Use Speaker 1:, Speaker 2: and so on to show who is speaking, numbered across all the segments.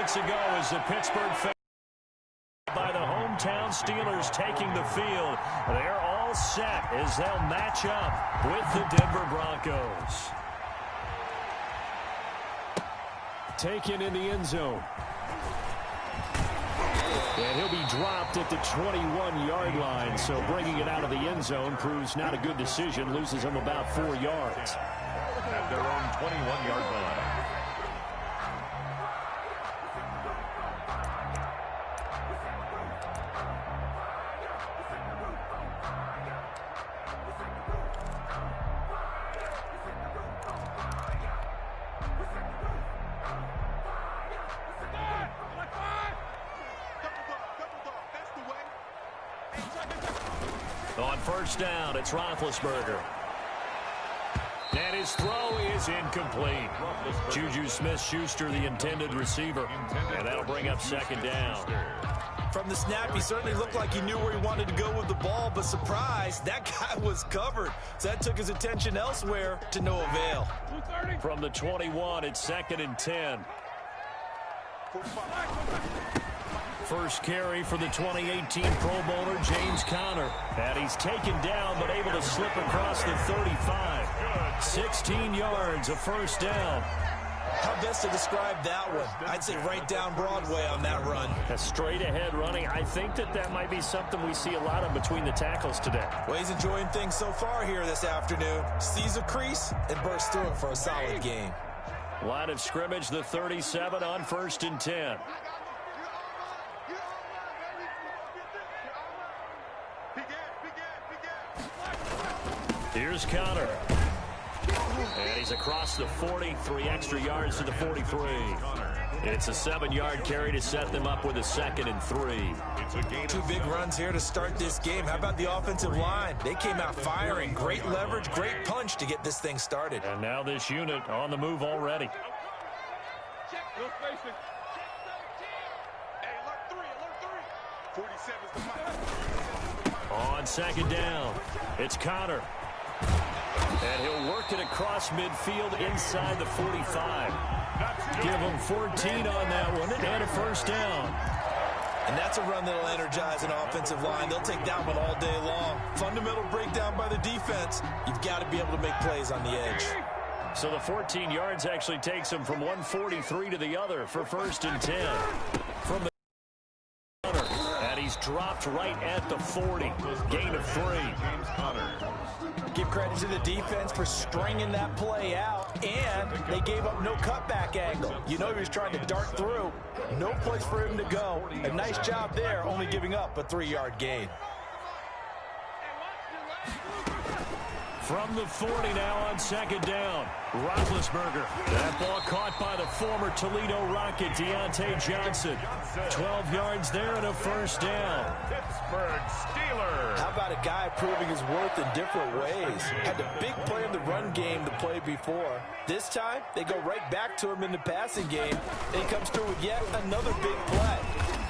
Speaker 1: minutes ago as the Pittsburgh fans by the hometown Steelers taking the field. They're all set as they'll match up with the Denver Broncos. Taken in the end zone. And he'll be dropped at the 21-yard line, so bringing it out of the end zone proves not a good decision. Loses him about 4 yards.
Speaker 2: At their own 21-yard line.
Speaker 1: On first down, it's Roethlisberger. And his throw is incomplete. Juju Smith-Schuster, the intended receiver. And that'll bring up second down.
Speaker 3: From the snap, he certainly looked like he knew where he wanted to go with the ball, but surprise, that guy was covered. So that took his attention elsewhere to no avail.
Speaker 1: From the 21, it's 2nd and 10. First carry for the 2018 Pro Bowler, James Conner. And he's taken down, but able to slip across the 35. 16 yards, a first down.
Speaker 3: How best to describe that one? I'd say right down Broadway on that run.
Speaker 1: A straight ahead running. I think that might be something we see a lot of between the tackles today.
Speaker 3: Well, he's enjoying things so far here this afternoon. Sees a crease and bursts through it for a solid gain.
Speaker 1: Line of scrimmage, the 37 on 1st and 10. Here's Conner. And he's across the 40, 3 extra yards to the 43. It's a 7-yard carry to set them up with a 2nd and 3.
Speaker 3: 2 big runs here to start this game. How about the offensive line? They came out firing. Great leverage, great punch to get this thing started.
Speaker 1: And now this unit on the move already. On 2nd down, it's Conner. And he'll work it across midfield inside the 45. Give him 14 on that one and a first down.
Speaker 3: And that's a run that'll energize an offensive line. They'll take that one all day long. Fundamental breakdown by the defense. You've got to be able to make plays on the edge.
Speaker 1: So the 14 yards actually takes him from 143 to the other for 1st and 10. From the corner, and he's dropped right at the 40. Gain of 3.
Speaker 3: Give credit to the defense for stringing that play out, and they gave up no cutback angle. You know he was trying to dart through. No place for him to go. A nice job there, only giving up a 3-yard gain.
Speaker 1: From the 40 now on 2nd down, Roethlisberger. That ball caught by the former Toledo Rocket, Deontay Johnson. 12 yards there and a first down.
Speaker 2: Pittsburgh Steelers.
Speaker 3: How about a guy proving his worth in different ways? Had the big play in the run game the play before. This time, they go right back to him in the passing game, and he comes through with yet another big play.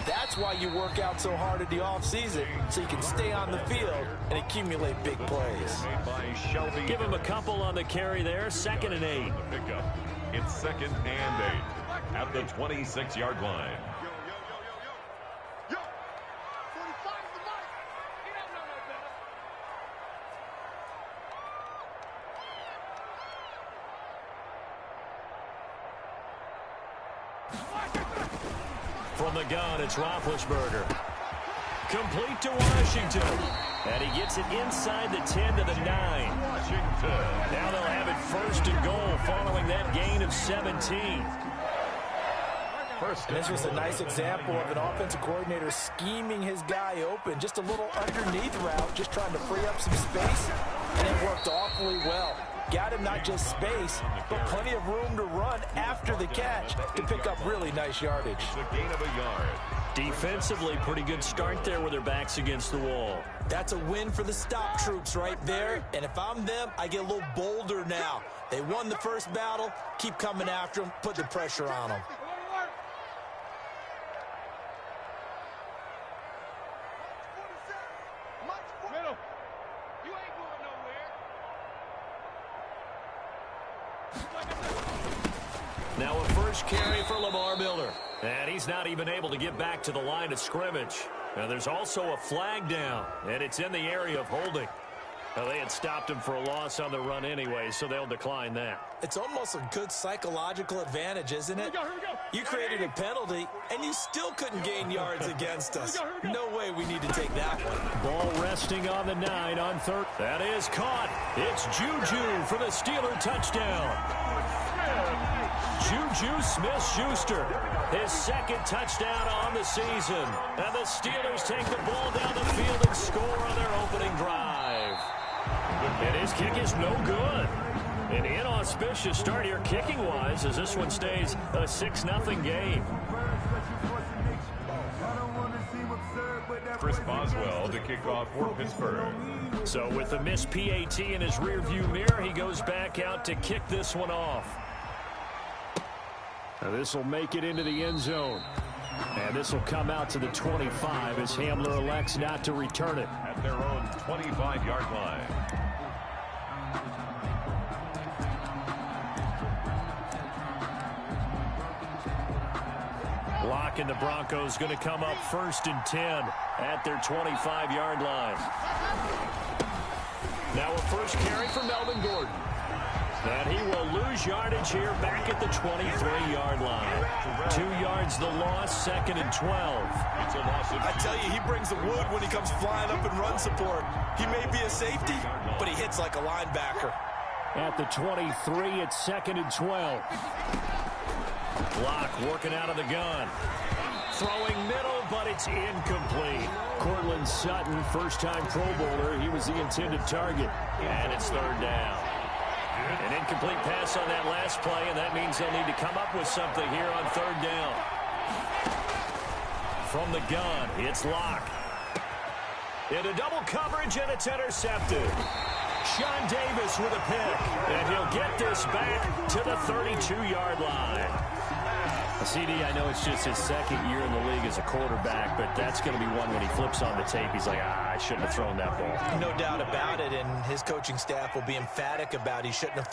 Speaker 3: That's why you work out so hard in the offseason, so you can stay on the field and accumulate big plays.
Speaker 1: Give him a couple on the carry there, 2nd and 8.
Speaker 2: It's 2nd and 8 at the 26-yard line.
Speaker 1: From the gun, it's Roethlisberger. Complete to Washington. And he gets it inside the 10 to the 9. Now they'll have it 1st and goal following that gain of 17.
Speaker 3: This was a nice example of an offensive coordinator scheming his guy open. Just a little underneath route, just trying to free up some space. And it worked awfully well. Got him not just space, but plenty of room to run after the catch to pick up really nice yardage.
Speaker 2: It's a gain of a yard.
Speaker 1: Defensively, pretty good start there with their backs against the wall.
Speaker 3: That's a win for the stop troops right there. And if I'm them, I get a little bolder now. They won the first battle. Keep coming after them. Put the pressure on them.
Speaker 1: Now a first carry for Lamar Miller. And he's not even able to get back to the line of scrimmage. Now, there's also a flag down, and it's in the area of holding. Now, they had stopped him for a loss on the run anyway, so they'll decline that.
Speaker 3: It's almost a good psychological advantage, isn't it? You created a penalty, and you still couldn't gain yards against us. No way we need to take that one.
Speaker 1: Ball resting on the 9 on third. That is caught. It's Juju for the Steeler touchdown. Juju Smith-Schuster, his second touchdown on the season. And the Steelers take the ball down the field and score on their opening drive. And his kick is no good. An inauspicious start here kicking-wise as this one stays a 6-0 game.
Speaker 2: Chris Boswell to kick off for Pittsburgh.
Speaker 1: So with the missed PAT in his rearview mirror, he goes back out to kick this one off. Now this will make it into the end zone. And this will come out to the 25 as Hamler elects not to return it.
Speaker 2: At their own 25-yard line.
Speaker 1: Locke and the Broncos going to come up 1st and 10 at their 25-yard line. Now a first carry for Melvin Gordon. And he will lose yardage here back at the 23-yard line. 2 yards the loss, 2nd and 12.
Speaker 3: I tell you, he brings the wood when he comes flying up in run support. He may be a safety, but he hits like a linebacker.
Speaker 1: At the 23, it's 2nd and 12. Locke working out of the gun. Throwing middle, but it's incomplete. Cortland Sutton, first-time Pro Bowler. He was the intended target. And it's 3rd down. An incomplete pass on that last play, and that means they'll need to come up with something here on 3rd down. From the gun, it's Locke. Into double coverage, and it's intercepted. Sean Davis with a pick, and he'll get this back to the 32-yard line. CD, I know it's just his 2nd year in the league as a quarterback, but that's going to be one when he flips on the tape. He's like, I shouldn't have thrown that ball.
Speaker 3: No doubt about it, and his coaching staff will be emphatic about he shouldn't have.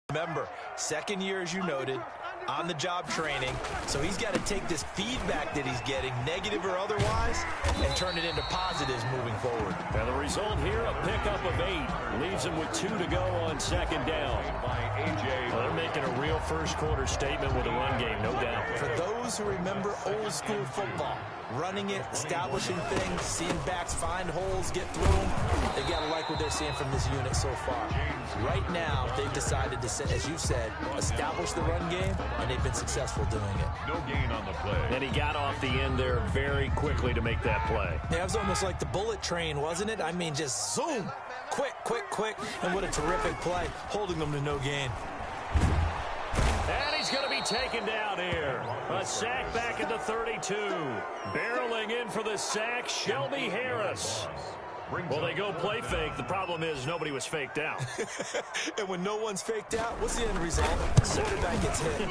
Speaker 3: Remember, 2nd year, as you noted, on-the-job training, so he's got to take this feedback that he's getting, negative or otherwise, and turn it into positives moving forward.
Speaker 1: And the result here, a pickup of 8. Leaves him with 2 to go on 2nd down. Well, they're making a real first-quarter statement with a run game, no doubt.
Speaker 3: For those who remember old-school football, running it, establishing things, seeing backs find holes, get through them, they got to like what they're seeing from this unit so far. Right now, they've decided to, as you said, establish the run game, and they've been successful doing it.
Speaker 2: No gain on the play.
Speaker 1: And he got off the end there very quickly to make that play.
Speaker 3: Yeah, it was almost like the bullet train, wasn't it? I mean, just zoom, quick, quick, quick, and what a terrific play, holding them to no gain.
Speaker 1: And he's going to be taken down here. A sack back at the 32. Barreling in for the sack, Shelby Harris. Well, they go play fake. The problem is nobody was faked out.
Speaker 3: And when no one's faked out, what's the end result? Quarterback gets hit.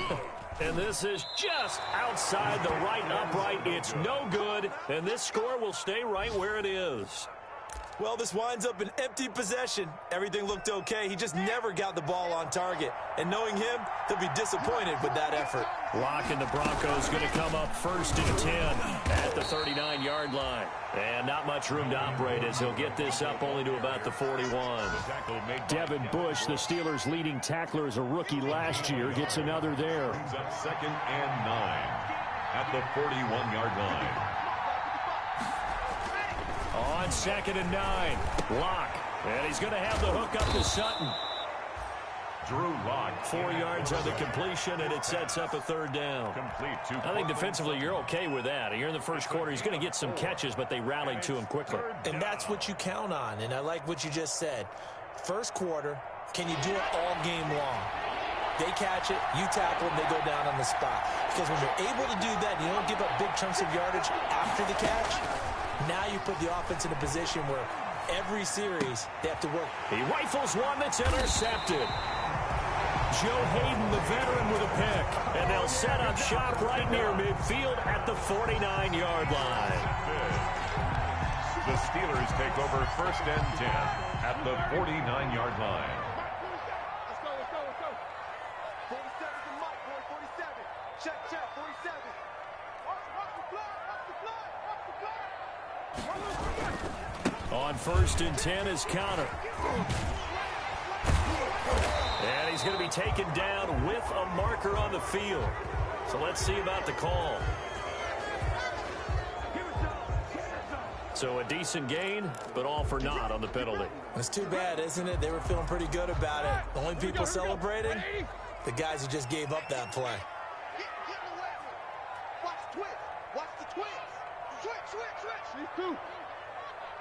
Speaker 1: And this is just outside the right upright. It's no good, and this score will stay right where it is.
Speaker 3: Well, this winds up an empty possession. Everything looked okay. He just never got the ball on target. And knowing him, he'll be disappointed with that effort.
Speaker 1: Locke and the Broncos going to come up 1st and 10 at the 39-yard line. And not much room to operate as he'll get this up only to about the 41. Devin Bush, the Steelers' leading tackler as a rookie last year, gets another there.
Speaker 2: Brings up 2nd and 9 at the 41-yard line.
Speaker 1: On 2nd and 9, Locke. And he's going to have the hook up to Sutton.
Speaker 2: Drew Locke.
Speaker 1: 4 yards on the completion, and it sets up a 3rd down. I think defensively you're okay with that. Here in the first quarter, he's going to get some catches, but they rallied to him quickly.
Speaker 3: And that's what you count on, and I like what you just said. First quarter, can you do it all game long? They catch it, you tackle them, they go down on the spot. Because when you're able to do that, and you don't give up big chunks of yardage after the catch, now you put the offense in a position where every series they have to work.
Speaker 1: He rifles one that's intercepted. Joe Hayden, the veteran, with a pick. And they'll set up shop right near midfield at the 49-yard line.
Speaker 2: The Steelers take over 1st and 10 at the 49-yard line.
Speaker 4: Let's go. 47 to Mike, boy. 47. Check, 47.
Speaker 1: On 1st and 10 is Conner. And he's going to be taken down with a marker on the field. So let's see about the call. So a decent gain, but all for naught on the penalty.
Speaker 3: It's too bad, isn't it? They were feeling pretty good about it. The only people celebrating, the guys who just gave up that play.
Speaker 4: Watch the twist. Watch the twist. Switch. You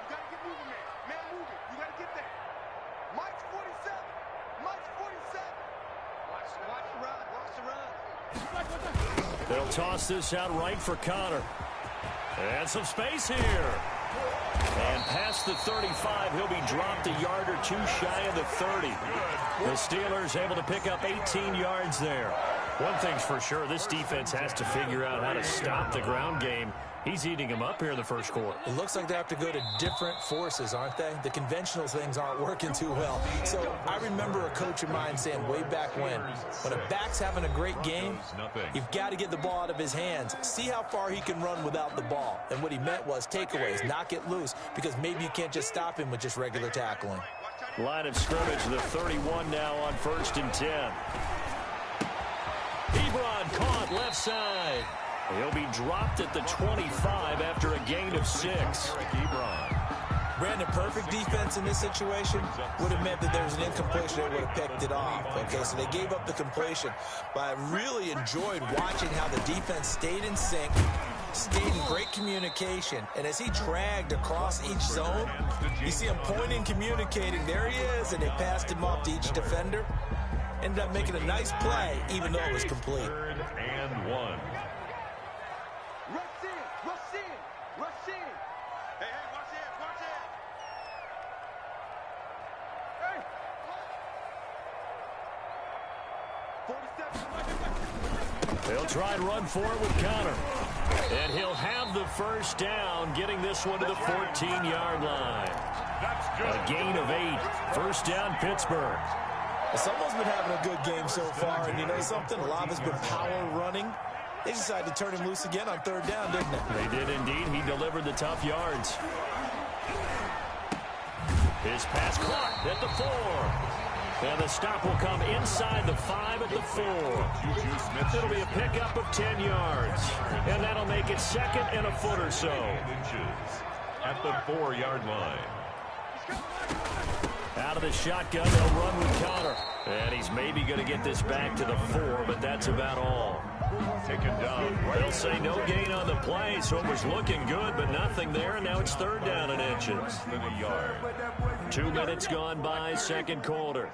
Speaker 4: got to get moving, man. Man moving. You got to get there. Mike's 47. Watch the run.
Speaker 1: They'll toss this out right for Conner. And some space here. And past the 35, he'll be dropped a yard or two shy of the 30. The Steelers able to pick up 18 yards there. One thing's for sure, this defense has to figure out how to stop the ground game. He's eating them up here in the first quarter.
Speaker 3: It looks like they have to go to different forces, aren't they? The conventional things aren't working too well. So I remember a coach of mine saying way back when a back's having a great game, you've got to get the ball out of his hands. See how far he can run without the ball. And what he meant was takeaways, knock it loose, because maybe you can't just stop him with just regular tackling.
Speaker 1: Line of scrimmage, the 31 now on 1st and 10. Ebron caught left side. He'll be dropped at the 25 after a gain of 6.
Speaker 3: Brandon, perfect defense in this situation would have meant that there was an incompletion. They would have picked it off. Okay, so they gave up the completion. But I really enjoyed watching how the defense stayed in sync, stayed in great communication. And as he dragged across each zone, you see him pointing, communicating. There he is, and they passed him off to each defender. Ended up making a nice play, even though it was complete.
Speaker 2: 3rd and 1.
Speaker 4: Rush in. Hey, watch it. Hey. 47.
Speaker 1: They'll try and run for it with Conner. And he'll have the first down, getting this one to the 14-yard line. A gain of 8. First down, Pittsburgh.
Speaker 3: Someone's been having a good game so far, and you know something? A lot of it's been power running. They decided to turn him loose again on 3rd down, didn't they?
Speaker 1: They did indeed. He delivered the tough yards. His pass caught at the 4. And the stop will come inside the 5 at the 4. It'll be a pickup of 10 yards. And that'll make it 2nd and a foot or so.
Speaker 2: At the 4-yard line.
Speaker 1: Out of the shotgun, they'll run with Conner. And he's maybe going to get this back to the 4, but that's about all.
Speaker 2: Taken down.
Speaker 1: They'll say no gain on the play, so it was looking good, but nothing there, and now it's 3rd down and inches. 2 minutes gone by, second quarter.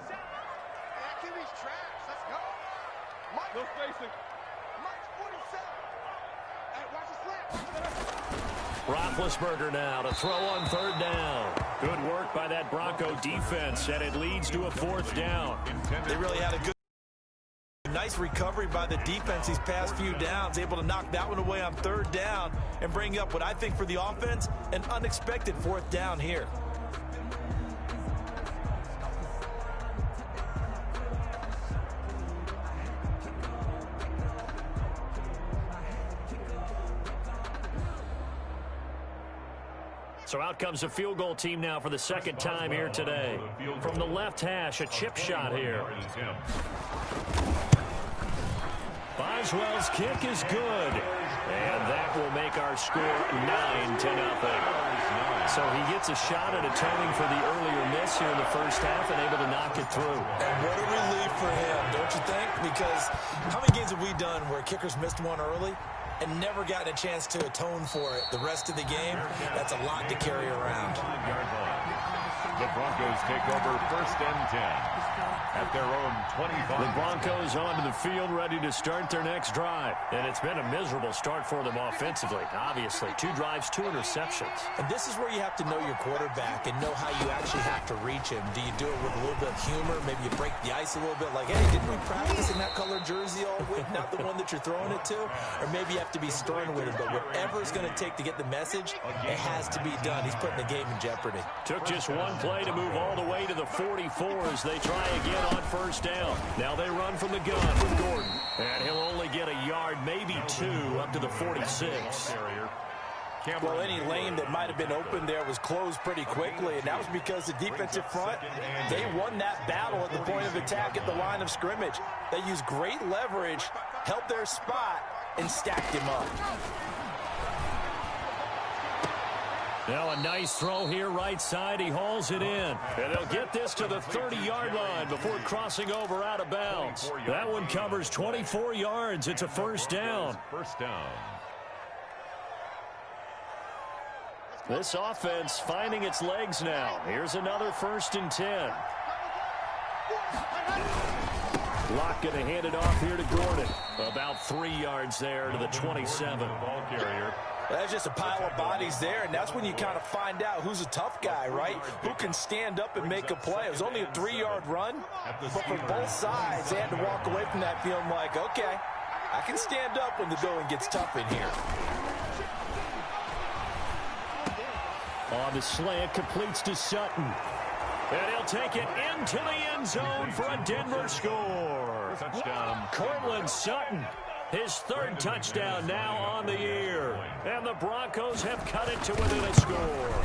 Speaker 4: No spacing. Mike's 47. Hey, watch the slap.
Speaker 1: Roethlisberger now to throw on 3rd down. Good work by that Bronco defense, and it leads to a 4th down.
Speaker 3: They really had a good, nice recovery by the defense these past few downs, able to knock that one away on 3rd down and bring up what I think for the offense, an unexpected 4th down here.
Speaker 1: So out comes the field goal team now for the 2nd time here today. From the left hash, a chip shot here. Boswell's kick is good. And that will make our score 9-0. So he gets a shot at atoning for the earlier miss here in the first half and able to knock it through.
Speaker 3: And what a relief for him, don't you think? Because how many games have we done where kickers missed one early and never gotten a chance to atone for it the rest of the game? That's a lot to carry around.
Speaker 2: The Broncos take over 1st and 10 at their own 25.
Speaker 1: The Broncos onto the field, ready to start their next drive. And it's been a miserable start for them offensively. Obviously, 2 drives, 2 interceptions.
Speaker 3: And this is where you have to know your quarterback and know how you actually have to reach him. Do you do it with a little bit of humor? Maybe you break the ice a little bit, like, hey, didn't we practice in that color jersey all week, not the one that you're throwing it to? Or maybe you have to be stern with him. But whatever it's going to take to get the message, it has to be done. He's putting the game in jeopardy.
Speaker 1: Took just one play play to move all the way to the 44 as they try again on first down. Now they run from the gun with Gordon. And he'll only get a yard, maybe 2, up to the 46.
Speaker 3: Well, any lane that might have been open there was closed pretty quickly, and that was because the defensive front, they won that battle at the point of attack at the line of scrimmage. They used great leverage, held their spot, and stacked him up.
Speaker 1: Now a nice throw here right side. He hauls it in. And they'll get this to the 30-yard line before crossing over out of bounds. That one covers 24 yards. It's a first down.
Speaker 2: First down.
Speaker 1: This offense finding its legs now. Here's another 1st and 10. Locke going to hand it off here to Gordon. About 3 yards there to the 27.
Speaker 2: Ball carrier.
Speaker 3: That's just a pile of bodies there, and that's when you kind of find out who's a tough guy, right? Who can stand up and make a play. It was only a 3-yard run, but for both sides, they had to walk away from that feeling like, okay, I can stand up when the going gets tough in here.
Speaker 1: On the slant, completes to Sutton. And he'll take it into the end zone for a Denver score.
Speaker 2: Touchdown.
Speaker 1: Courtland Sutton, his 3rd touchdown now on the year. And the Broncos have cut it to within a score.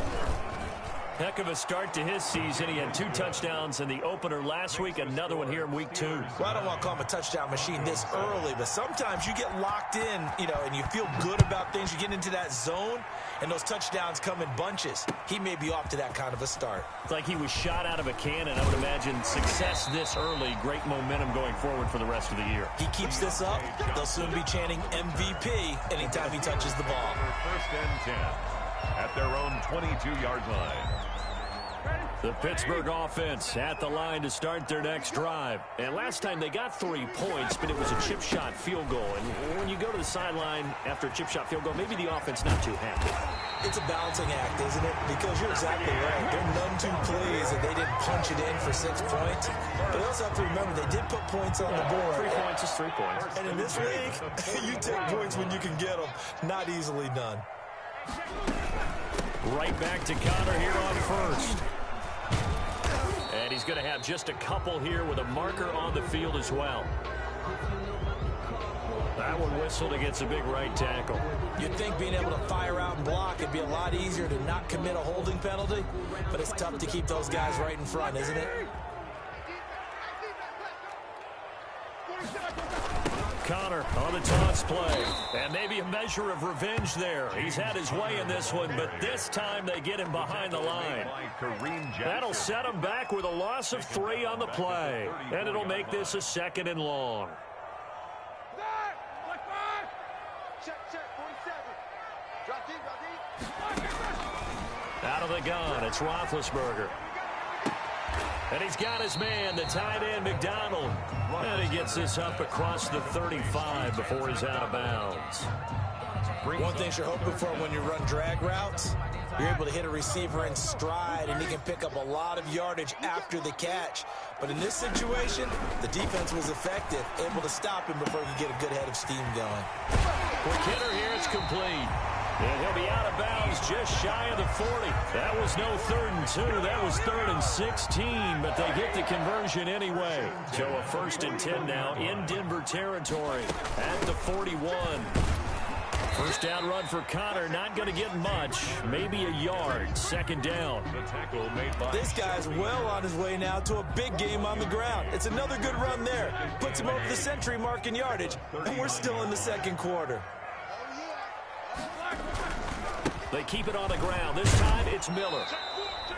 Speaker 1: Heck of a start to his season. He had 2 touchdowns in the opener last week, another one here in week 2.
Speaker 3: Well, I don't want to call him a touchdown machine this early, but sometimes you get locked in, and you feel good about things. You get into that zone, and those touchdowns come in bunches. He may be off to that kind of a start.
Speaker 1: It's like he was shot out of a cannon. I would imagine success this early, great momentum going forward for the rest of the year.
Speaker 3: He keeps this up, they'll soon be chanting MVP anytime he touches the ball.
Speaker 2: 1st and 10 at their own 22-yard line.
Speaker 1: The Pittsburgh offense at the line to start their next drive. And last time they got 3 points, but it was a chip shot field goal. And when you go to the sideline after a chip shot field goal, maybe the offense not too happy.
Speaker 3: It's a balancing act, isn't it? Because you're exactly right. They're none too pleased that they didn't punch it in for 6 points. But you also have to remember they did put points on the board.
Speaker 1: 3 points is 3 points.
Speaker 3: And in this league, you take points when you can get them. Not easily done.
Speaker 1: Right back to Connor here on first. And he's going to have just a couple here with a marker on the field as well. That one whistled against a big right tackle.
Speaker 3: You'd think being able to fire out and block it'd be a lot easier to not commit a holding penalty, but it's tough to keep those guys right in front, isn't it?
Speaker 1: Connor on the taunts play. And maybe a measure of revenge there. He's had his way in this one, but this time they get him behind the line. That'll set him back with a loss of 3 on the play. And it'll make this a 2nd and long. Out of the gun, it's Roethlisberger. And he's got his man, the tight end, McDonald. And he gets this up across the 35 before he's out of bounds.
Speaker 3: One thing you're hoping for when you run drag routes, you're able to hit a receiver in stride, and he can pick up a lot of yardage after the catch. But in this situation, the defense was effective, able to stop him before he could get a good head of steam going.
Speaker 1: For Kidder here, it's complete. And he'll be out of bounds just shy of the 40. That was no 3rd and 2. That was 3rd and 16, but they get the conversion anyway. So a 1st and 10 now in Denver territory at the 41. First down run for Connor, not going to get much. Maybe a yard, 2nd down.
Speaker 2: The tackle made by
Speaker 3: this guy's well on his way now to a big game on the ground. It's another good run there. Puts him over the century mark in yardage, and we're still in the 2nd quarter.
Speaker 1: They keep it on the ground. This time it's Miller.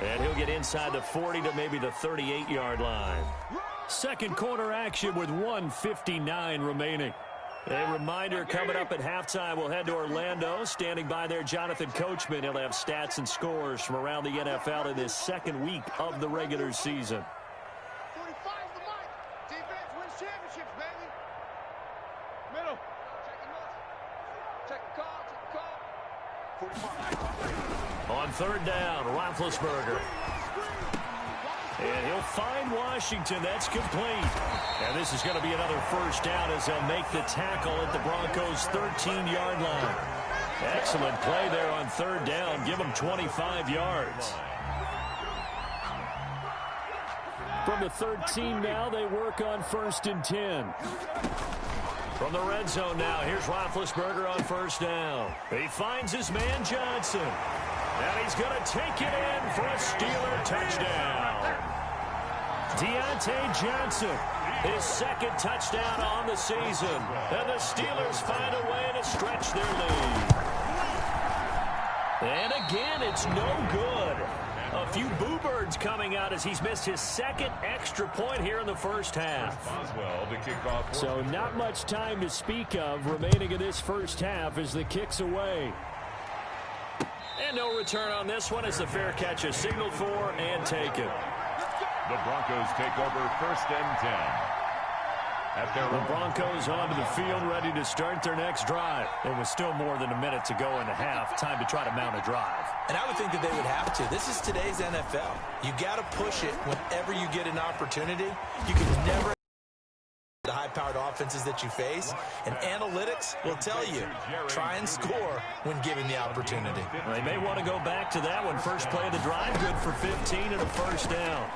Speaker 1: And he'll get inside the 40 to maybe the 38-yard line. 2nd quarter action with 1:59 remaining. A reminder coming up at halftime, we'll head to Orlando. Standing by there, Jonathan Coachman. He'll have stats and scores from around the NFL in this 2nd week of the regular season.
Speaker 4: 45 the mic. Defense wins championships, baby. Middle. Check the call. Check the call. 45.
Speaker 1: On 3rd down, Roethlisberger. And he'll find Washington. That's complete. And this is going to be another first down as they'll make the tackle at the Broncos' 13-yard line. Excellent play there on 3rd down. Give them 25 yards. From the 13 now, they work on 1st and 10. From the red zone now, here's Roethlisberger on 1st down. He finds his man Johnson. And he's going to take it in for a Steeler touchdown. Deontay Johnson, his 2nd touchdown on the season. And the Steelers find a way to stretch their lead. And again, it's no good. A few boo birds coming out as he's missed his 2nd extra point here in the first half. So not much time to speak of remaining in this first half as the kick's away. And no return on this one as the fair catch is signaled for and taken.
Speaker 2: The Broncos take over 1st and 10.
Speaker 1: The Broncos onto the field ready to start their next drive. It was still more than a minute to go in the half. Time to try to mount a drive.
Speaker 3: And I would think that they would have to. This is today's NFL. You got to push it whenever you get an opportunity. You can never the high-powered offenses that you face. And analytics will tell you, try and score when given the opportunity.
Speaker 1: Well, they may want to go back to that one. First play of the drive, good for 15 and a 1st down.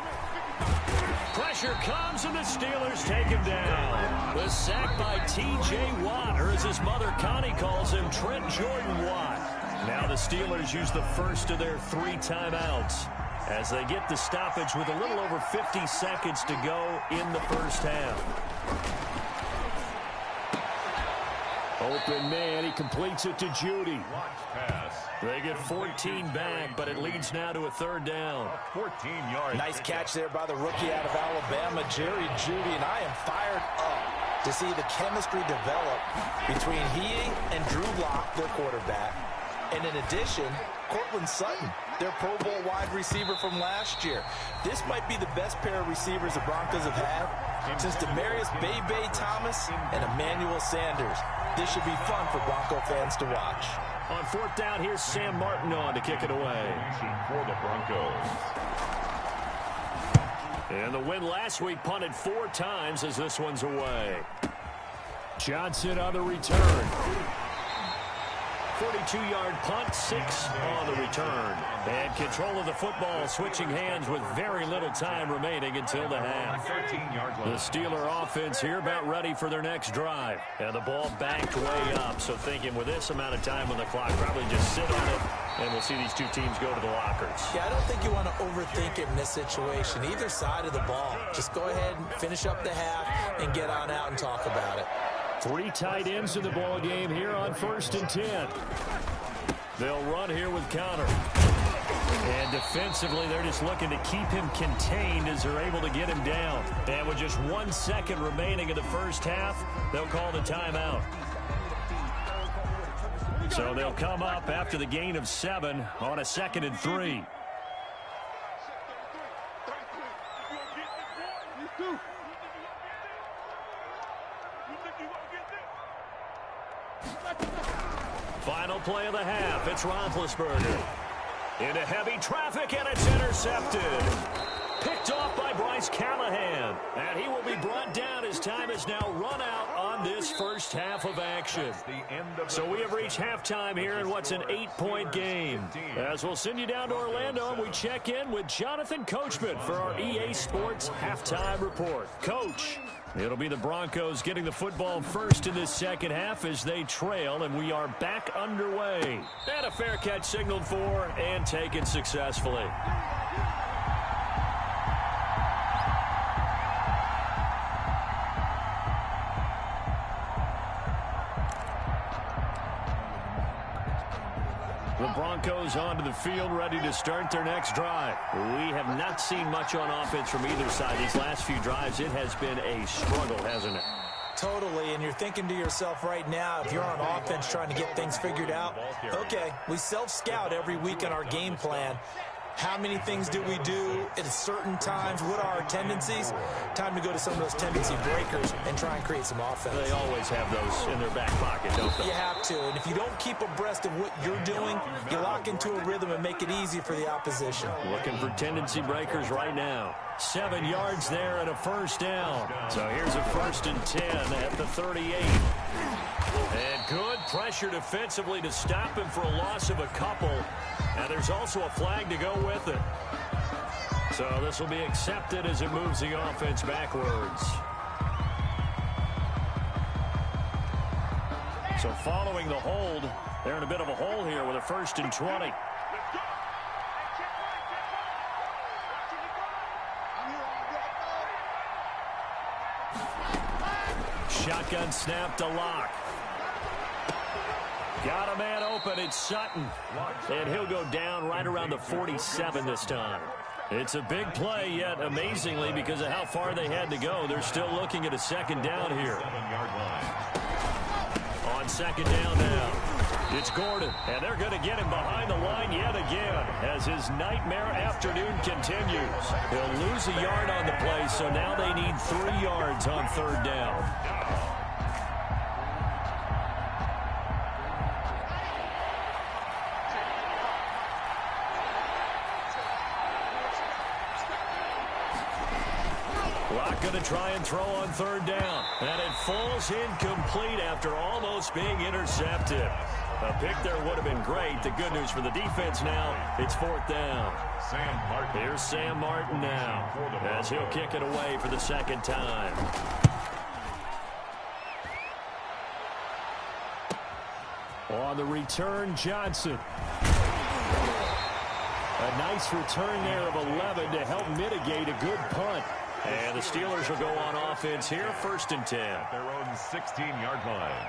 Speaker 1: Pressure comes, and the Steelers take him down. The sack by T.J. Watt, or as his mother Connie calls him, Trent Jordan Watt. Now the Steelers use the first of their 3 timeouts as they get the stoppage with a little over 50 seconds to go in the first half. Open man, he completes it to Judy. They get 14 back, but it leads now to a 3rd down.
Speaker 2: 14 yards.
Speaker 3: Nice catch there by the rookie out of Alabama, Jerry Judy, and I am fired up to see the chemistry develop between he and Drew Lock, their quarterback. And in addition, Cortland Sutton, their Pro Bowl wide receiver from last year. This might be the best pair of receivers the Broncos have had since Demaryius Bebe Thomas and Emmanuel Sanders. This should be fun for Bronco fans to watch.
Speaker 1: On 4th down, here's Sam Martin on to kick it away.
Speaker 2: For the Broncos.
Speaker 1: And the win last week punted 4 times as this one's away. Johnson on the return. 42-yard punt, 6 on the return. And control of the football, switching hands with very little time remaining until the half. The Steeler offense here about ready for their next drive. And the ball backed way up, so thinking with this amount of time on the clock, probably just sit on it, and we'll see these 2 teams go to the lockers.
Speaker 3: Yeah, I don't think you want to overthink it in this situation. Either side of the ball. Just go ahead and finish up the half and get on out and talk about it.
Speaker 1: 3 tight ends in the ball game here on 1st and 10. They'll run here with Conner. And defensively, they're just looking to keep him contained as they're able to get him down. And with just 1 second remaining in the first half, they'll call the timeout. So they'll come up after the gain of 7 on a 2nd and 3. Final play of the half. It's Roethlisberger. Into heavy traffic, and it's intercepted. Picked off by Bryce Callahan. And he will be brought down as time is now run out on this first half of action. So we have reached halftime here in what's an 8-point game. As we'll send you down to Orlando, and we check in with Jonathan Coachman for our EA Sports Halftime Report. Coach, it'll be the Broncos getting the football first in this second half as they trail, and we are back underway. And a fair catch signaled for and taken successfully. The Broncos onto the field, ready to start their next drive. We have not seen much on offense from either side. These last few drives, it has been a struggle, hasn't it?
Speaker 3: Totally, and you're thinking to yourself right now, if you're on offense trying to get things figured out, okay, we self-scout every week in our game plan. How many things do we do at certain times? What are our tendencies? Time to go to some of those tendency breakers and try and create some offense.
Speaker 1: They always have those in their back pocket, don't they?
Speaker 3: You have to, and if you don't keep abreast of what you're doing, you lock into a rhythm and make it easy for the opposition.
Speaker 1: Looking for tendency breakers right now. 7 yards there and a first down. So here's a 1st and 10 at the 38. And good pressure defensively to stop him for a loss of a couple. And there's also a flag to go with it. So this will be accepted as it moves the offense backwards. So following the hold, they're in a bit of a hole here with a 1st and 20. Shotgun snap to Locke. Got a man open. It's Sutton. And he'll go down right around the 47 this time. It's a big play, yet amazingly, because of how far they had to go, they're still looking at a 2nd down here. On 2nd down now, it's Gordon, and they're going to get him behind the line yet again as his nightmare afternoon continues. He'll lose a yard on the play, so now they need 3 yards on 3rd down. Locke going to try and throw on 3rd down. And it falls incomplete after almost being intercepted. A pick there would have been great. The good news for the defense now, it's 4th down. Here's Sam Martin now as he'll kick it away for the 2nd time. On the return, Johnson. A nice return there of 11 to help mitigate a good punt. And the Steelers will go on offense here, 1st and 10.
Speaker 2: Their own 16-yard line.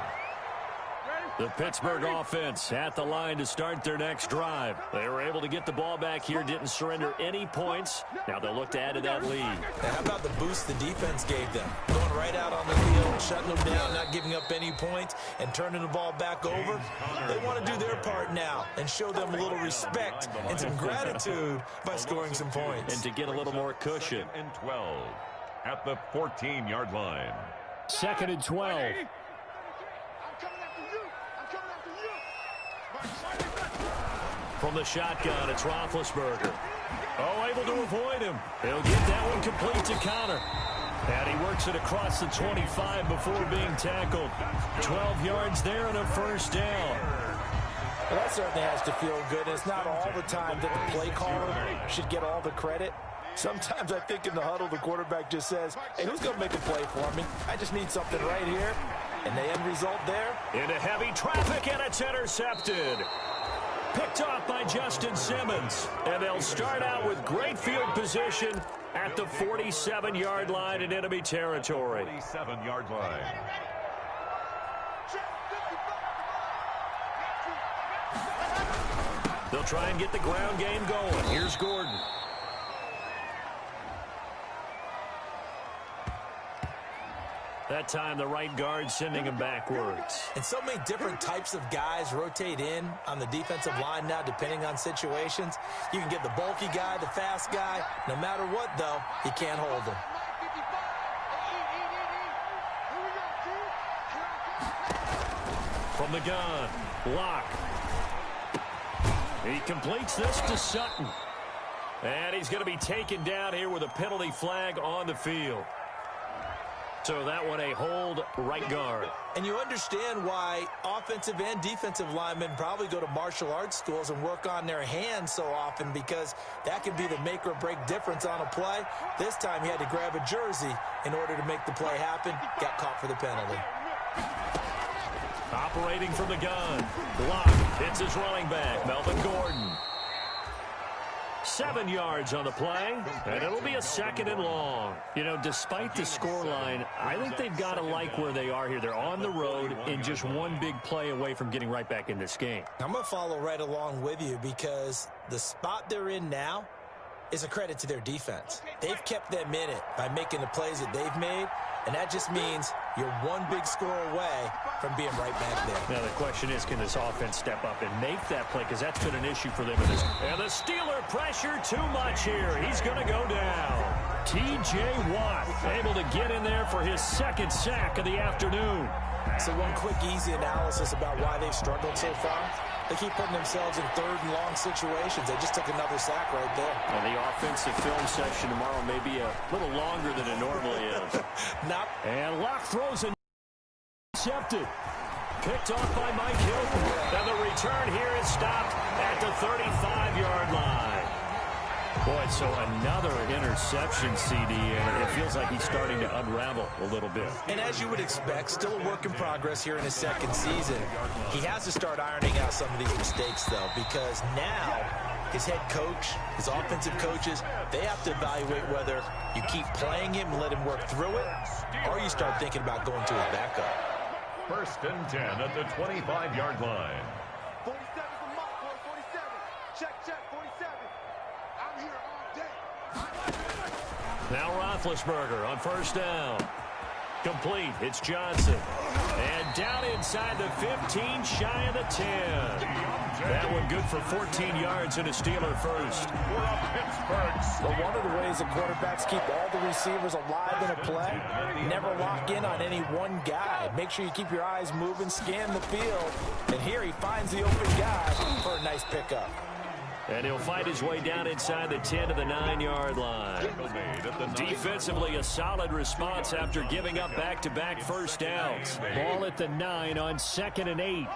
Speaker 1: The Pittsburgh offense at the line to start their next drive. They were able to get the ball back here, didn't surrender any points. Now they'll look to add to that lead.
Speaker 3: Now how about the boost the defense gave them? Going right out on the field, shutting them down, not giving up any points, and turning the ball back over. They want to do their part now and show them a little respect and some gratitude by scoring some points.
Speaker 1: And to get a little more cushion.
Speaker 2: 2nd and 12 at the 14-yard line.
Speaker 1: 2nd and 12. From the shotgun, it's Roethlisberger. Oh, able to avoid him. He'll get that one complete to Connor. And he works it across the 25 before being tackled. 12 yards there and a 1st down.
Speaker 3: Well, that certainly has to feel good. It's not all the time that the play caller should get all the credit. Sometimes I think in the huddle, the quarterback just says, hey, who's going to make a play for me? I just need something right here. And the end result there?
Speaker 1: Into heavy traffic, and it's intercepted. Picked off by Justin Simmons. And they'll start out with great field position at the 47-yard line in enemy territory.
Speaker 2: 47-yard line.
Speaker 1: They'll try and get the ground game going. Here's Gordon. That time, the right guard sending him backwards.
Speaker 3: And so many different types of guys rotate in on the defensive line now, depending on situations. You can get the bulky guy, the fast guy. No matter what, though, you can't hold him.
Speaker 1: From the gun, Locke. He completes this to Sutton. And he's going to be taken down here with a penalty flag on the field. So that one a hold right guard.
Speaker 3: And you understand why offensive and defensive linemen probably go to martial arts schools and work on their hands so often, because that can be the make or break difference on a play. This time he had to grab a jersey in order to make the play happen. Got caught for the penalty.
Speaker 1: Operating from the gun. Locke hits his running back, Melvin Gordon. 7 yards on the play, and it'll be a 2nd and long. You know, despite the scoreline, I think they've got to like where they are here. They're on the road and just one big play away from getting right back in this game.
Speaker 3: I'm going to follow right along with you, because the spot they're in now is a credit to their defense. They've kept them in it by making the plays that they've made, and that just means you're one big score away from being right back there.
Speaker 1: Now the question is, can this offense step up and make that play, because that's been an issue for them in this. And the Steeler pressure too much here. He's going to go down. T.J. Watt able to get in there for his 2nd sack of the afternoon.
Speaker 3: So one quick, easy analysis about why they've struggled so far. They keep putting themselves in 3rd and long situations. They just took another sack right there.
Speaker 1: And the offensive film session tomorrow may be a little longer than it normally is. And Locke throws an intercepted. Picked off by Mike Hilton. And the return here is stopped at the 35-yard line. Boy, so another interception, CD, and it feels like he's starting to unravel a little bit.
Speaker 3: And as you would expect, still a work in progress here in his second season. He has to start ironing out some of these mistakes, though, because now his head coach, his offensive coaches, they have to evaluate whether you keep playing him and let him work through it, or you start thinking about going to his backup.
Speaker 2: 1st and 10 at the 25-yard line.
Speaker 4: 47's the mark, boy. 47. Check, 47. I'm here all day.
Speaker 1: Now Roethlisberger on 1st down. Complete. It's Johnson. And down inside the 15, shy of the 10. That one good for 14 yards and a Steeler first.
Speaker 3: But one of the ways that quarterbacks keep all the receivers alive in a play, never lock in on any one guy. Make sure you keep your eyes moving, scan the field. And here he finds the open guy for a nice pickup.
Speaker 1: And he'll fight his way down inside the 10 to the 9-yard line. Defensively, a solid response after giving up back-to-back first downs. Ball at the 9 on 2nd and 8.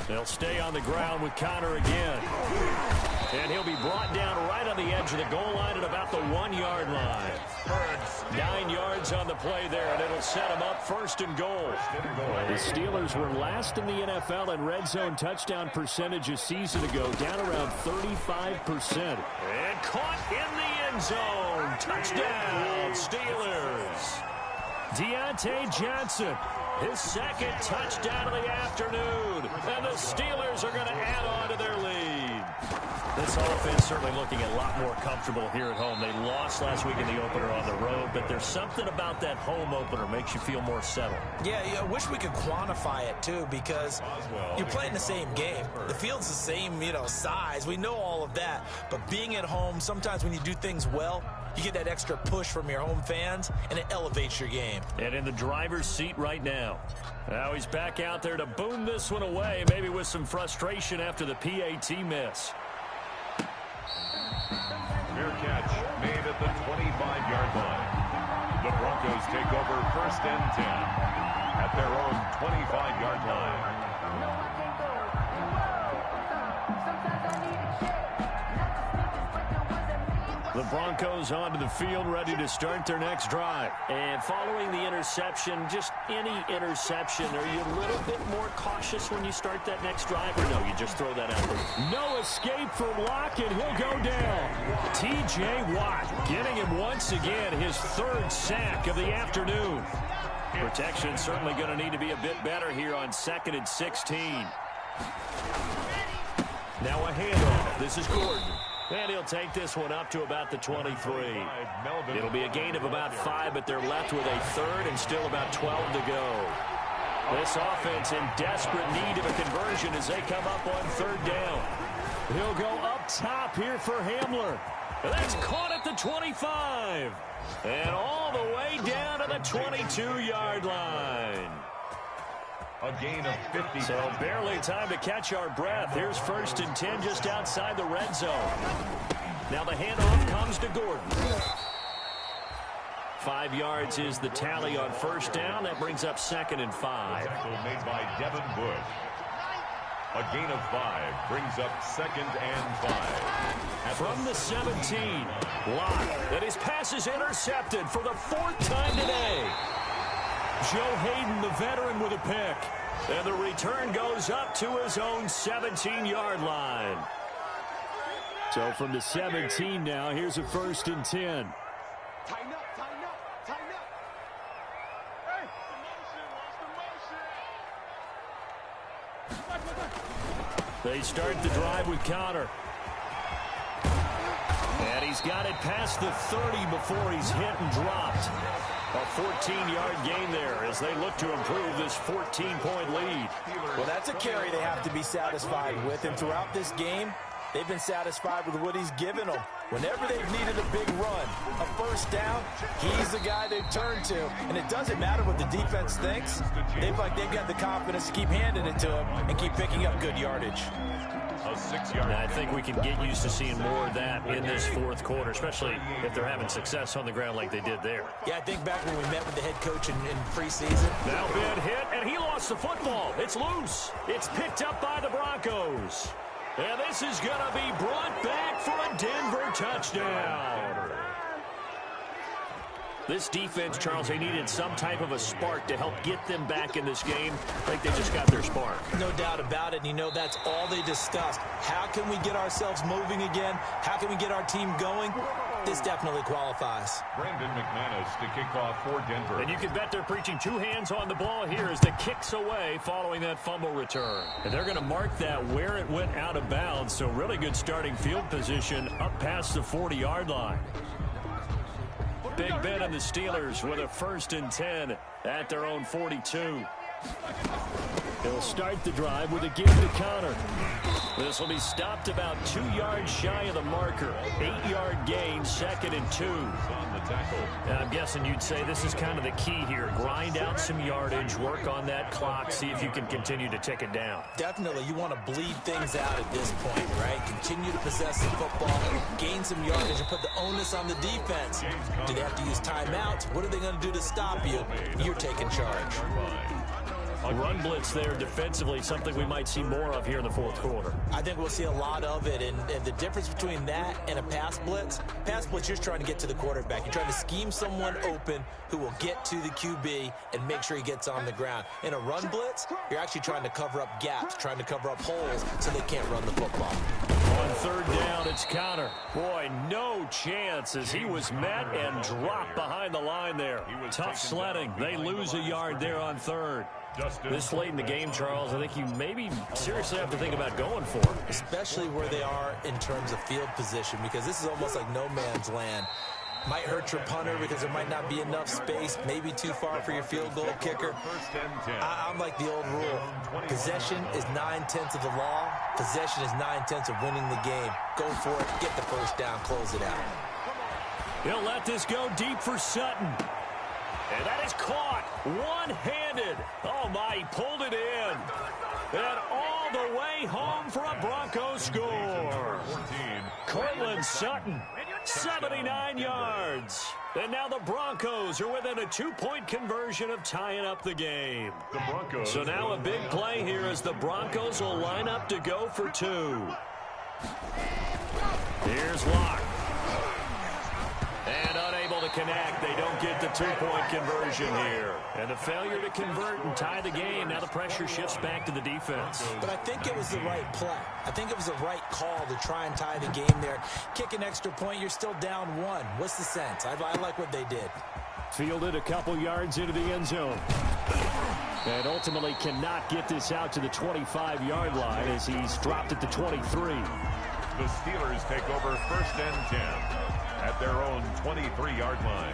Speaker 1: They'll stay on the ground with Connor again. And he'll be brought down right on the edge of the goal line at about the 1-yard line. 9 yards on the play there, and it'll set him up 1st and goal. The Steelers were last in the NFL in red zone touchdown percentage a season ago, down around 35%. And caught in the end zone. Touchdown, Steelers. Deontay Johnson, his 2nd touchdown of the afternoon. And the Steelers are going to add on to their lead. This offense certainly looking a lot more comfortable here at home. They lost last week in the opener on the road, but there's something about that home opener makes you feel more settled. Yeah, I wish we could quantify it, too, because you're playing the same game. The field's the same, size. We know all of that. But being at home, sometimes when you do things well, you get that extra push from your home fans, and it elevates your game. And in the driver's seat right now. Now he's back out there to boom this one away, maybe with some frustration after the PAT miss.
Speaker 2: Fair catch made at the 25-yard line. The Broncos take over 1st and 10 at their own 25-yard line.
Speaker 1: The Broncos onto the field, ready to start their next drive. And following the interception, just any interception, are you a little bit more cautious when you start that next drive, or no, you just throw that out there? No escape from Locke, and he'll go down. T.J. Watt getting him once again, his 3rd sack of the afternoon. Protection certainly going to need to be a bit better here on 2nd and 16. Now a handoff. This is Gordon. And he'll take this one up to about the 23. It'll be a gain of about 5, but they're left with a 3rd and still about 12 to go. This offense in desperate need of a conversion as they come up on 3rd down. He'll go up top here for Hamler. And that's caught at the 25. And all the way down to the 22-yard line.
Speaker 2: A gain of 50.
Speaker 1: So barely time to catch our breath. Here's 1st and 10 just outside the red zone. Now the handoff comes to Gordon. 5 yards is the tally on 1st down. That brings up 2nd and 5.
Speaker 2: Tackle made by Devin Bush. A gain of 5 brings up 2nd and 5.
Speaker 1: From the 17, Locke. And his pass is intercepted for the 4th time today. Joe Hayden, the veteran, with a pick. And the return goes up to his own 17-yard line. So from the 17 now, here's a 1st and 10.
Speaker 4: Tighten up, tighten up, tighten up. Hey, watch the motion.
Speaker 1: They start the drive with Connor. And he's got it past the 30 before he's hit and dropped. A 14-yard gain there as they look to improve this 14-point lead.
Speaker 3: Well, that's a carry they have to be satisfied with. And throughout this game, they've been satisfied with what he's given them. Whenever they've needed a big run, a 1st down, he's the guy they've turned to. And it doesn't matter what the defense thinks. They've got the confidence to keep handing it to him and keep picking up good yardage.
Speaker 2: A 6-yard.
Speaker 1: I think we can get used to seeing more of that in this 4th quarter, especially if they're having success on the ground like they did there.
Speaker 3: Yeah, I think back when we met with the head coach in preseason.
Speaker 1: Now big hit, and he lost the football. It's loose. It's picked up by the Broncos. And this is going to be brought back for a Denver touchdown. This defense, Charles, they needed some type of a spark to help get them back in this game. I think they just got their spark.
Speaker 3: No doubt about it. And you know, that's all they discussed. How can we get ourselves moving again? How can we get our team going? This definitely qualifies.
Speaker 2: Brandon McManus to kick off for Denver.
Speaker 1: And you can bet they're preaching 2 hands on the ball here as the kick's away following that fumble return. And they're going to mark that where it went out of bounds. So really good starting field position up past the 40-yard line. Big Ben and the Steelers with a 1st and 10 at their own 42. They'll start the drive with a give to Connor. This will be stopped about 2 yards shy of the marker. 8-yard gain, 2nd and 2.
Speaker 2: On the tackle.
Speaker 1: And I'm guessing you'd say this is kind of the key here. Grind out some yardage, work on that clock, see if you can continue to tick it down.
Speaker 3: Definitely, you want to bleed things out at this point, right? Continue to possess the football, gain some yardage, and put the onus on the defense. Do they have to use timeouts? What are they going to do to stop you? You're taking charge.
Speaker 1: A run blitz there defensively, something we might see more of here in the 4th quarter.
Speaker 3: I think we'll see a lot of it, and the difference between that and a pass blitz, you're trying to get to the quarterback. You're trying to scheme someone open who will get to the QB and make sure he gets on the ground. In a run blitz, you're actually trying to cover up gaps, trying to cover up holes so they can't run the football.
Speaker 1: On 3rd down, it's Connor. Boy, no chance as he was met and dropped behind the line there. Tough sledding. They lose a yard there on 3rd. This late in the game, Charles, I think you maybe seriously have to think about going for it.
Speaker 3: Especially where they are in terms of field position, because this is almost like no man's land. Might hurt your punter because there might not be enough space, maybe too far for your field goal kicker. I'm like the old rule. Possession is 9/10 of the law. Possession is 9/10 of winning the game. Go for it, get the 1st down, close it out.
Speaker 1: He'll let this go deep for Sutton. And that is caught one-handed. Oh, my, he pulled it in. And all the way home for a Broncos score. Cortland Sutton, 79 yards. And now the Broncos are within a 2-point conversion of tying up the game. So now a big play here as the Broncos will line up to go for 2. Here's Locke. And unable to connect. They don't get the 2-point conversion here. And the failure to convert and tie the game. Now the pressure shifts back to the defense.
Speaker 3: But I think it was the right play. I think it was the right call to try and tie the game there. Kick an extra point, you're still down 1. What's the sense? I like what they did.
Speaker 1: Fielded a couple yards into the end zone. And ultimately cannot get this out to the 25-yard line as he's dropped at the 23.
Speaker 2: The Steelers take over 1st and 10 at their own 23-yard line.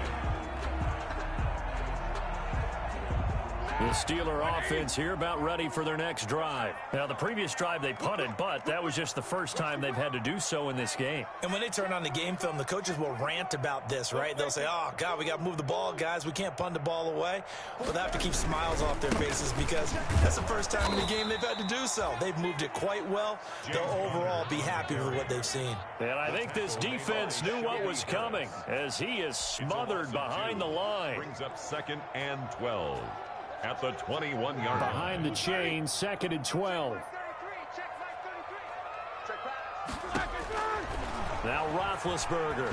Speaker 1: The Steeler offense here about ready for their next drive. Now, the previous drive they punted, but that was just the first time they've had to do so in this game.
Speaker 3: And when they turn on the game film, the coaches will rant about this, right? They'll say, oh, God, we got to move the ball, guys. We can't punt the ball away. But they have to keep smiles off their faces because that's the first time in the game they've had to do so. They've moved it quite well. They'll overall be happy with what they've seen.
Speaker 1: And I think this defense knew what was coming as he is smothered behind the line.
Speaker 2: Brings up 2nd and 12. At the 21-yard line.
Speaker 1: Behind the chain, 2nd and 12. Now Roethlisberger.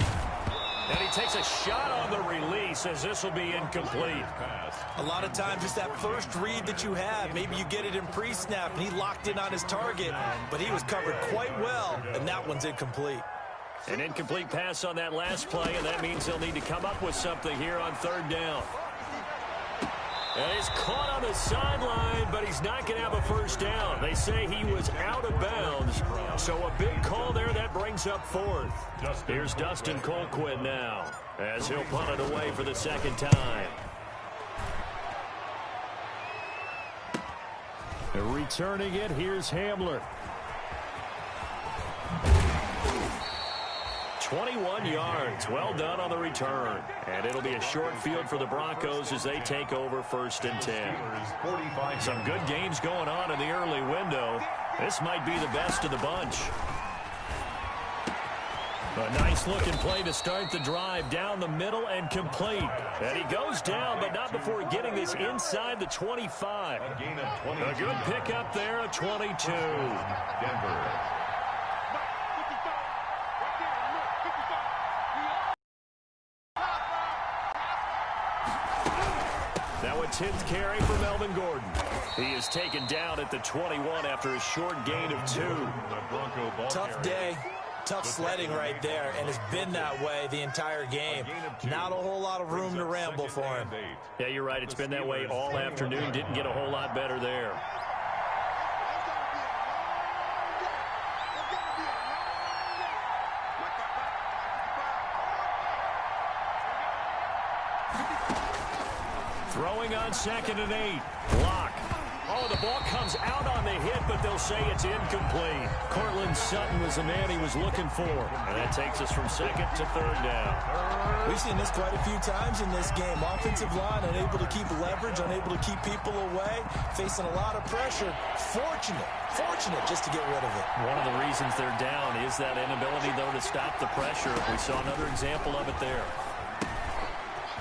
Speaker 1: And he takes a shot on the release as this will be incomplete.
Speaker 3: A lot of times it's that first read that you have. Maybe you get it in pre-snap and he locked in on his target, but he was covered quite well, and that one's incomplete.
Speaker 1: An incomplete pass on that last play, and that means they'll need to come up with something here on 3rd down. And he's caught on the sideline, but he's not going to have a 1st down. They say he was out of bounds. So a big call there that brings up 4th. Here's Dustin Colquitt now as he'll punt it away for the 2nd time. Returning it, here's Hamler. 21 yards. Well done on the return. And it'll be a short field for the Broncos as they take over 1st and 10. Some good games going on in the early window. This might be the best of the bunch. A nice-looking play to start the drive down the middle and complete. And he goes down, but not before getting this inside the 25. A good pickup there, a 22.
Speaker 2: Denver.
Speaker 1: 10th carry for Melvin Gordon. He is taken down at the 21 after a short gain of 2.
Speaker 3: Tough day. Tough sledding right there, and it's been that way the entire game. Not a whole lot of room to ramble for him.
Speaker 1: Yeah, you're right. It's been that way all afternoon. Didn't get a whole lot better there. Throwing on 2nd and 8. Block. Oh, the ball comes out on the hit, but they'll say it's incomplete. Cortland Sutton was the man he was looking for. And that takes us from 2nd to 3rd down.
Speaker 3: We've seen this quite a few times in this game. Offensive line unable to keep leverage, unable to keep people away, facing a lot of pressure. Fortunate just to get rid of it.
Speaker 1: One of the reasons they're down is that inability, though, to stop the pressure. We saw another example of it there.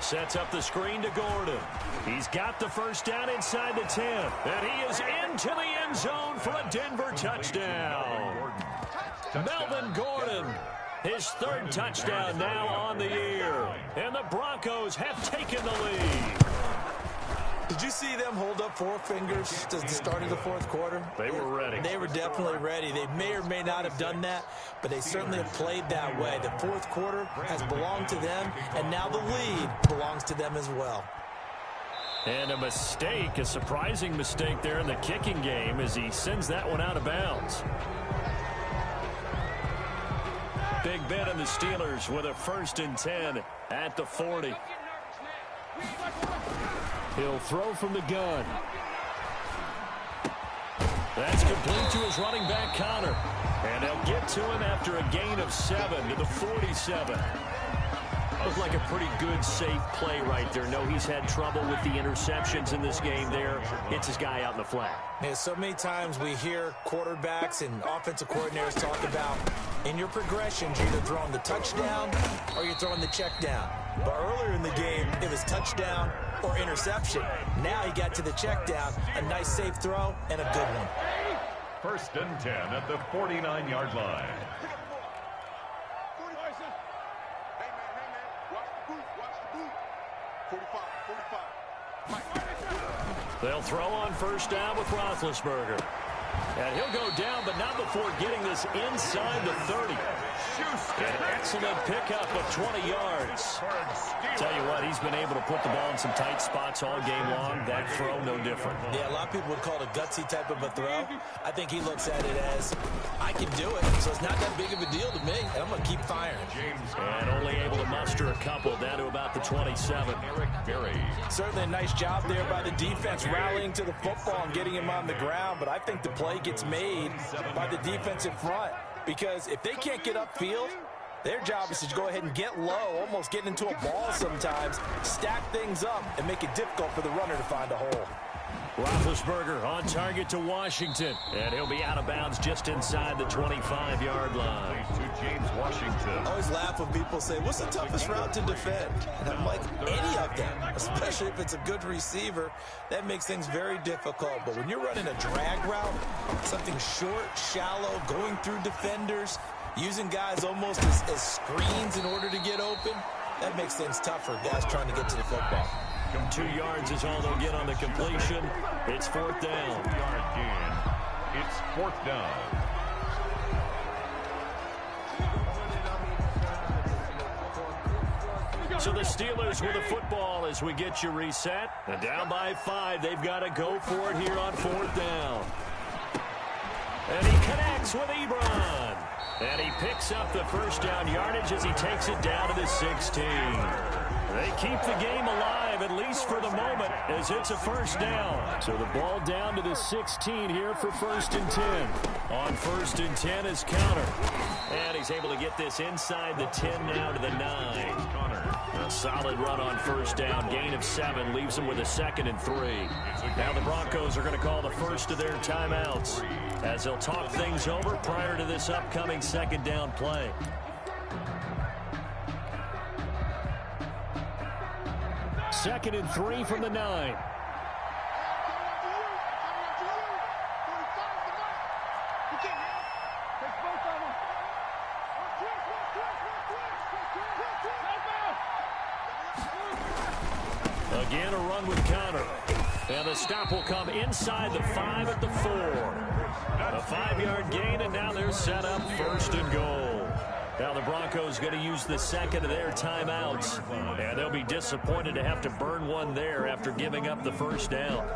Speaker 1: Sets up the screen to Gordon. He's got the first down inside the 10. And he is into the end zone for a Denver touchdown. Melvin Gordon, his 3rd touchdown now on the year. And the Broncos have taken the lead.
Speaker 3: Did you see them hold up 4 fingers to the start of the 4th quarter?
Speaker 1: They were ready.
Speaker 3: They were definitely ready. They may or may not have done that, but they certainly have played that way. The 4th quarter has belonged to them, and now the lead belongs to them as well.
Speaker 1: And a mistake, a surprising mistake there in the kicking game as he sends that one out of bounds. Big Ben and the Steelers with a 1st and 10 at the 40. He'll throw from the gun. That's complete to his running back, Connor. And they'll get to him after a gain of 7 to the 47. Looked like a pretty good, safe play right there. No, he's had trouble with the interceptions in this game there. Hits his guy out in the flat.
Speaker 3: Yeah, so many times we hear quarterbacks and offensive coordinators talk about in your progressions, you're either throwing the touchdown or you're throwing the check down. But earlier in the game, it was touchdown or interception. Now he got to the check down, a nice safe throw, and a good one.
Speaker 2: 1st and 10 at the 49-yard line.
Speaker 1: They'll throw on 1st down with Roethlisberger. And he'll go down, but not before getting this inside the 30. An excellent pickup of 20 yards. Tell you what, he's been able to put the ball in some tight spots all game long. That throw, no different.
Speaker 3: Yeah, a lot of people would call it a gutsy type of a throw. I think he looks at it as, I can do it, so it's not that big of a deal to me, and I'm going to keep firing.
Speaker 1: And only able to muster a couple down to about the 27.
Speaker 2: Eric Berry.
Speaker 3: Certainly a nice job there by the defense rallying to the football and getting him on the ground, but I think the play gets made by the defensive front, because if they can't get upfield, their job is to go ahead and get low, almost get into a ball sometimes, stack things up, and make it difficult for the runner to find a hole.
Speaker 1: Roethlisberger on target to Washington, and he'll be out of bounds just inside the 25-yard line.
Speaker 2: To James Washington.
Speaker 3: I always laugh when people say, what's the toughest route to defend? And I'm like, any of them, especially if it's a good receiver. That makes things very difficult. But when you're running a drag route, something short, shallow, going through defenders, using guys almost as screens in order to get open, that makes things tougher, guys trying to get to the football.
Speaker 1: 2 yards is all they'll get on the completion. It's 4th down.
Speaker 2: 4-yard gain. It's 4th down.
Speaker 1: So the Steelers with the football as we get you reset. And down by 5, they've got to go for it here on 4th down. And he connects with Ebron. And he picks up the first down yardage as he takes it down to the 16. They keep the game alive, at least for the moment, as it's a first down. So the ball down to the 16 here for 1st and 10. On 1st and 10 is Connor. And he's able to get this inside the 10 now to the 9. A solid run on 1st down. Gain of 7 leaves them with a 2nd and 3. Now the Broncos are going to call the first of their timeouts as they'll talk things over prior to this upcoming 2nd down play. Second and 3 from the 9. Again, a run with Connor. And the stop will come inside the 5 at the 4. A 5-yard gain, and now they're set up 1st and goal. Now the Broncos going to use the second of their timeouts. And they'll be disappointed to have to burn one there after giving up the first down.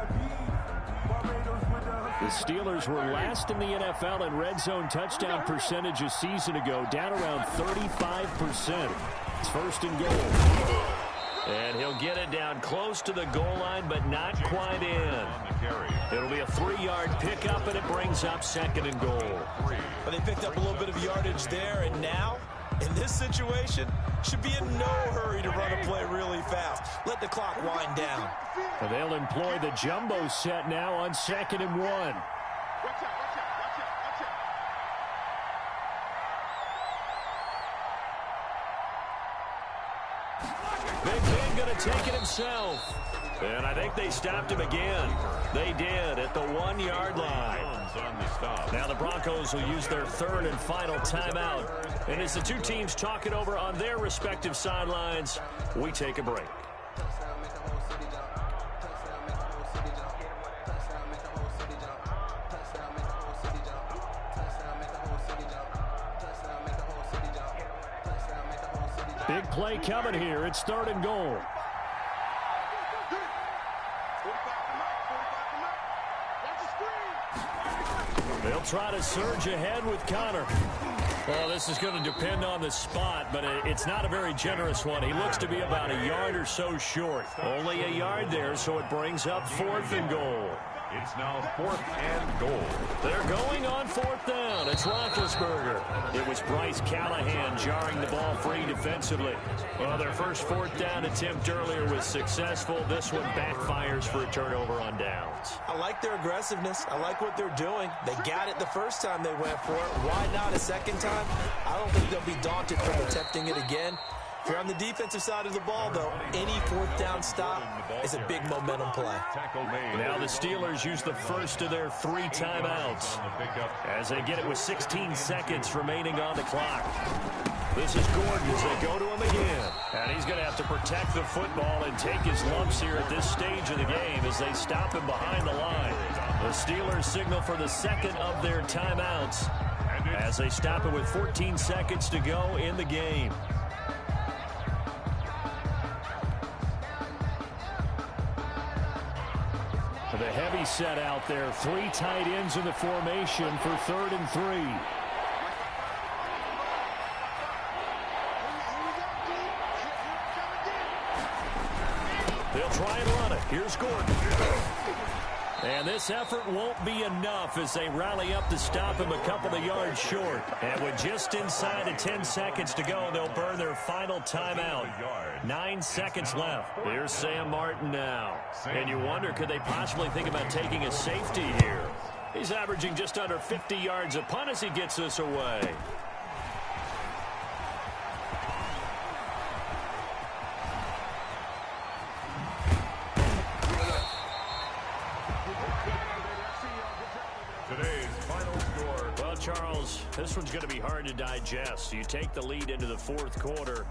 Speaker 1: The Steelers were last in the NFL in red zone touchdown percentage a season ago, down around 35%. It's 1st and goal. And he'll get it down close to the goal line, but not quite in. It'll be a 3-yard pickup, and it brings up 2nd and goal.
Speaker 3: Well, they picked up a little bit of yardage there, and now, in this situation, should be in no hurry to run a play really fast. Let the clock wind down.
Speaker 1: And they'll employ the jumbo set now on 2nd and 1.
Speaker 4: Watch out, watch out, watch out, watch out.
Speaker 1: Big Ben going to take it himself. And I think they stopped him again. They did at the 1-yard line. Now the Broncos will use their 3rd and final timeout. And as the two teams talk it over on their respective sidelines, we take a break. Big play coming here. It's 3rd and goal. They'll try to surge ahead with Connor. Well, this is going to depend on the spot, but it's not a very generous one. He looks to be about a yard or so short. Only a yard there, so it brings up 4th and goal.
Speaker 2: It's now 4th and goal.
Speaker 1: They're going on 4th down. It's Roethlisberger. It was Bryce Callahan jarring the ball free defensively. Well, their first 4th down attempt earlier was successful. This one backfires for a turnover on downs.
Speaker 3: I like their aggressiveness. I like what they're doing. They got it the first time they went for it. Why not a second time? I don't think they'll be daunted from attempting it again. If you're on the defensive side of the ball, though, any 4th down stop is a big momentum play.
Speaker 1: Now the Steelers use the first of their 3 timeouts as they get it with 16 seconds remaining on the clock. This is Gordon as they go to him again. And he's going to have to protect the football and take his lumps here at this stage of the game as they stop him behind the line. The Steelers signal for the 2nd of their timeouts as they stop it with 14 seconds to go in the game. The heavy set out there. 3 tight ends in the formation for 3rd and 3. They'll try and run it. Here's Gordon. And this effort won't be enough as they rally up to stop him a couple of yards short. And with just inside of 10 seconds to go, they'll burn their final timeout. 9 seconds left. Here's Sam Martin now. And you wonder, could they possibly think about taking a safety here? He's averaging just under 50 yards a punt as he gets this away. Charles, this one's going to be hard to digest. You take the lead into the 4th quarter.